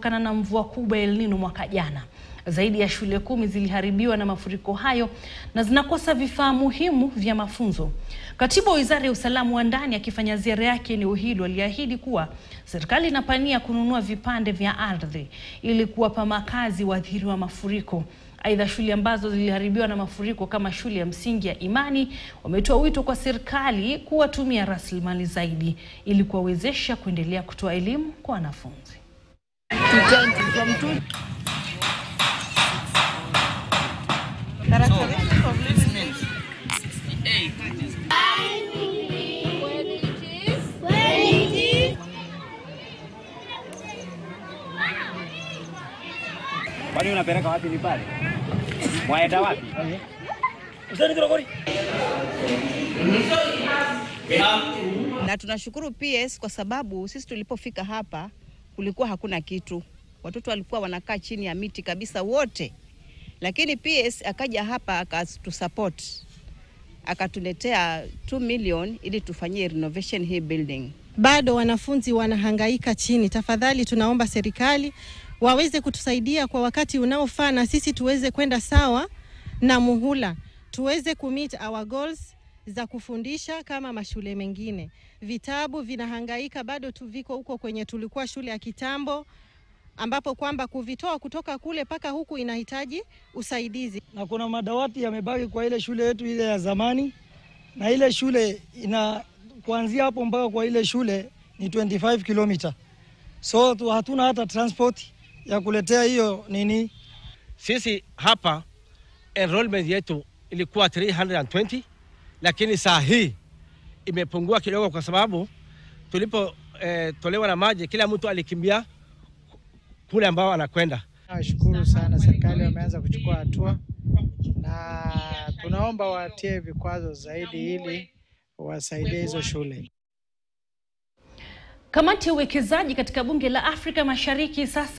kutokana na mvua kubwa El Nino mwaka jana. Zaidi ya shule 10 ziliharibiwa na mafuriko hayo na zinakosa vifaa muhimu vya mafunzo. Katibu wa Wizara ya Usalama wa Ndani akifanya ziara yake eneo hilo aliahidi kuwa serikali inapania kununua vipande vya ardhi ili kuwapa makazi waathiriwa wa mafuriko. Aidha, shule ambazo ziliharibiwa na mafuriko kama shule ya msingi ya Imani wametoa wito kwa serikali kuwatumia rasilimali zaidi ili kuwawezesha kuendelea kutoa elimu kwa wanafunzi. Kwani unapeleka wapi ni pale? Mwaenda wapi? Na tunashukuru PS kwa sababu sisi tulipofika hapa kulikuwa hakuna kitu. Watoto walikuwa wanakaa chini ya miti kabisa wote. Lakini PS akaja hapa akatusupport. Akatuletea 2 million ili tufanyie renovation hii building. Bado wanafunzi wanahangaika chini. Tafadhali tunaomba serikali waweze kutusaidia kwa wakati unaofaa na sisi tuweze kwenda sawa na muhula. Tuweze kumeet our goals za kufundisha kama mashule mengine. Vitabu vinahangaika bado viko huko kwenye tulikuwa shule ya kitambo ambapo kwamba kuvitoa kutoka kule paka huku inahitaji usaidizi. Na kuna madawati yamebaki kwa ile shule yetu ile ya zamani, na ile shule kuanzia hapo mpaka kwa ile shule ni 25 kilomita. So hatuna hata transport ya kuletea hiyo nini. Sisi hapa enrollment yetu ilikuwa 320, lakini saa hii imepungua kidogo kwa sababu tulipo tolewa na maji kila mtu alikimbia kule ambao anakwenda. Nashukuru sana serikali wameanza kuchukua hatua na tunaomba watie vikwazo zaidi ili wasaidie hizo shule. Kamati ya uwekezaji katika bunge la Afrika Mashariki sasa